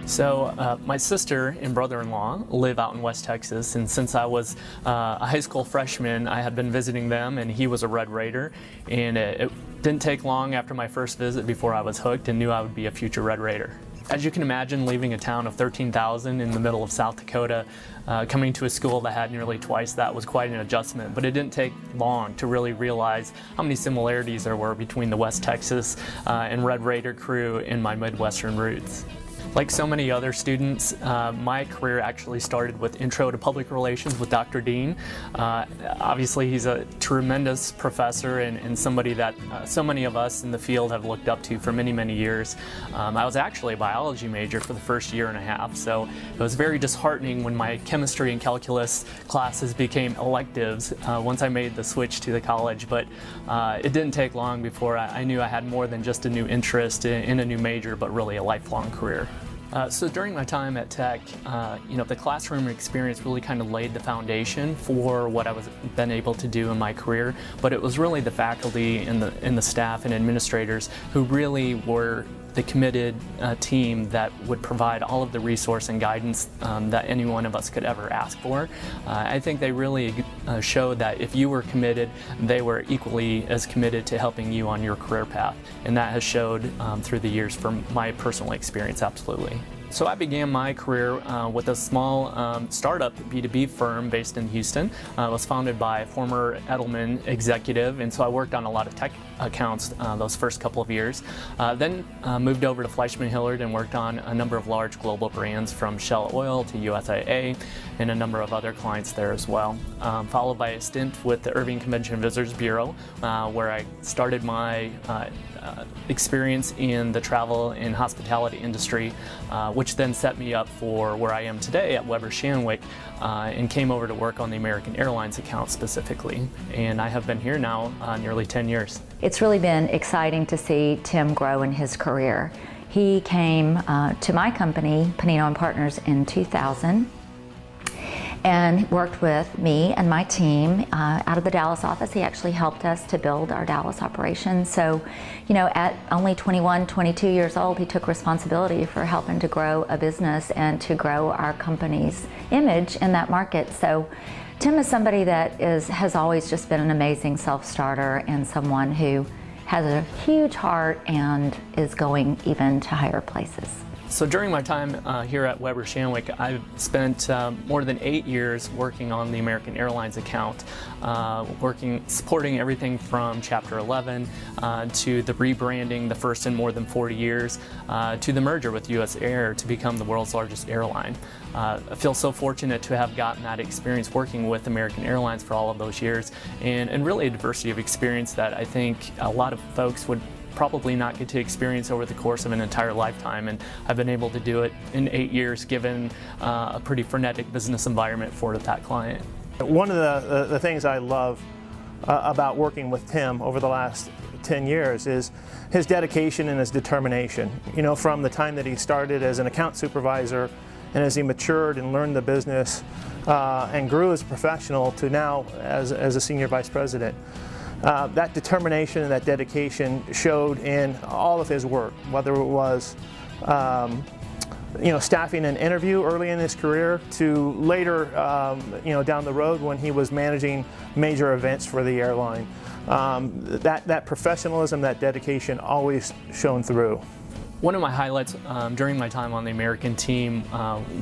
My sister and brother-in-law live out in West Texas, and since I was a high school freshman, I had been visiting them, and he was a Red Raider, and it didn't take long after my first visit before I was hooked and knew I would be a future Red Raider. As you can imagine, leaving a town of 13,000 in the middle of South Dakota, coming to a school that had nearly twice that was quite an adjustment, but it didn't take long to really realize how many similarities there were between the West Texas and Red Raider crew and my Midwestern roots. Like so many other students, my career actually started with Intro to Public Relations with Dr. Dean. Obviously, he's a tremendous professor and somebody that so many of us in the field have looked up to for many, many years. I was actually a biology major for the first year and a half, so it was very disheartening when my chemistry and calculus classes became electives once I made the switch to the college, but it didn't take long before I knew I had more than just a new interest in a new major, but really a lifelong career. So during my time at Tech, the classroom experience really kind of laid the foundation for what I was been able to do in my career, but it was really the faculty and the staff and administrators who really were the committed team that would provide all of the resource and guidance that any one of us could ever ask for. I think they really showed that if you were committed, they were equally as committed to helping you on your career path, and that has showed through the years from my personal experience, absolutely. So I began my career with a small startup B2B firm based in Houston. It was founded by a former Edelman executive, and so I worked on a lot of tech accounts those first couple of years. Then moved over to Fleischmann Hillard and worked on a number of large global brands from Shell Oil to USAA and a number of other clients there as well. Followed by a stint with the Irving Convention and Visitors Bureau, where I started my experience in the travel and hospitality industry, which then set me up for where I am today at Weber Shandwick, and came over to work on the American Airlines account specifically. And I have been here now nearly 10 years. It's really been exciting to see Tim grow in his career. He came to my company, Panino and Partners, in 2000. And worked with me and my team out of the Dallas office. He actually helped us to build our Dallas operation. So, at only 21, 22 years old, he took responsibility for helping to grow a business and to grow our company's image in that market. So, Tim is somebody that has always just been an amazing self-starter and someone who has a huge heart and is going even to higher places. So during my time here at Weber Shandwick, I've spent more than 8 years working on the American Airlines account, supporting everything from Chapter 11 to the rebranding, the first in more than 40 years, to the merger with US Air to become the world's largest airline. I feel so fortunate to have gotten that experience working with American Airlines for all of those years, and really a diversity of experience that I think a lot of folks would probably not get to experience over the course of an entire lifetime, and I've been able to do it in 8 years given a pretty frenetic business environment for that client. One of the things I love about working with Tim over the last 10 years is his dedication and his determination. From the time that he started as an account supervisor and as he matured and learned the business and grew as a professional to now as a senior vice president. That determination and that dedication showed in all of his work, whether it was staffing an interview early in his career to later down the road when he was managing major events for the airline. That professionalism, that dedication always shone through. One of my highlights during my time on the American team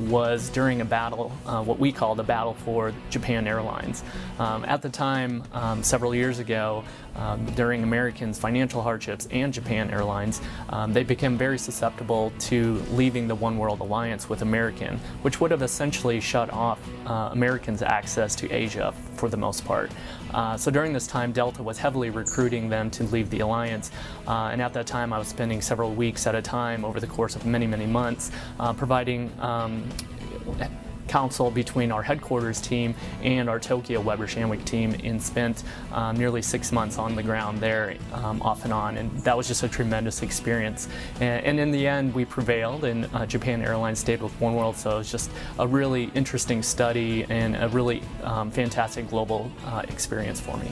was during a battle, what we called a battle for Japan Airlines. At the time, several years ago, during Americans' financial hardships and Japan Airlines, they became very susceptible to leaving the One World Alliance with American, which would have essentially shut off Americans' access to Asia for the most part. So during this time, Delta was heavily recruiting them to leave the alliance, and at that time I was spending several weeks at a time over the course of many, many months providing counsel between our headquarters team and our Tokyo Weber Shandwick team, and spent nearly 6 months on the ground there off and on, and that was just a tremendous experience. And in the end we prevailed, and Japan Airlines stayed with One World, so it was just a really interesting study and a really fantastic global experience for me.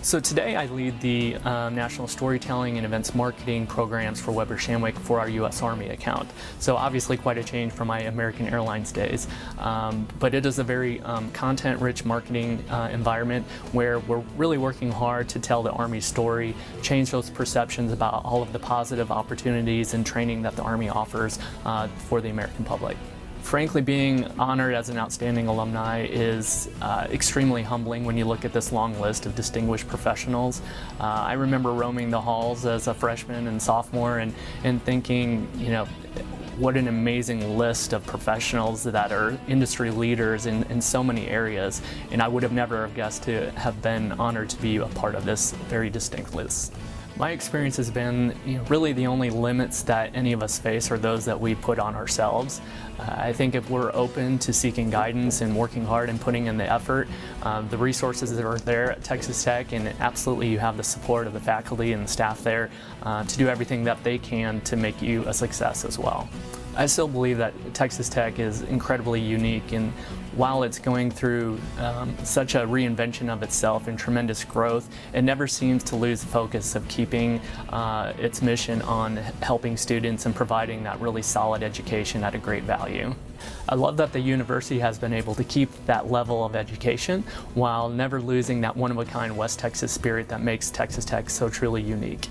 So today I lead the National Storytelling and Events Marketing programs for Weber Shandwick for our U.S. Army account. So obviously quite a change from my American Airlines days. But it is a very content-rich marketing environment where we're really working hard to tell the Army's story, change those perceptions about all of the positive opportunities and training that the Army offers for the American public. Frankly, being honored as an outstanding alumni is extremely humbling when you look at this long list of distinguished professionals. I remember roaming the halls as a freshman and sophomore and thinking, you know, what an amazing list of professionals that are industry leaders in so many areas. And I would have never have guessed to have been honored to be a part of this very distinct list. My experience has been, really the only limits that any of us face are those that we put on ourselves. I think if we're open to seeking guidance and working hard and putting in the effort, the resources that are there at Texas Tech, and absolutely you have the support of the faculty and the staff there to do everything that they can to make you a success as well. I still believe that Texas Tech is incredibly unique, and while it's going through such a reinvention of itself and tremendous growth, it never seems to lose focus of keeping its mission on helping students and providing that really solid education at a great value. I love that the university has been able to keep that level of education while never losing that one-of-a-kind West Texas spirit that makes Texas Tech so truly unique.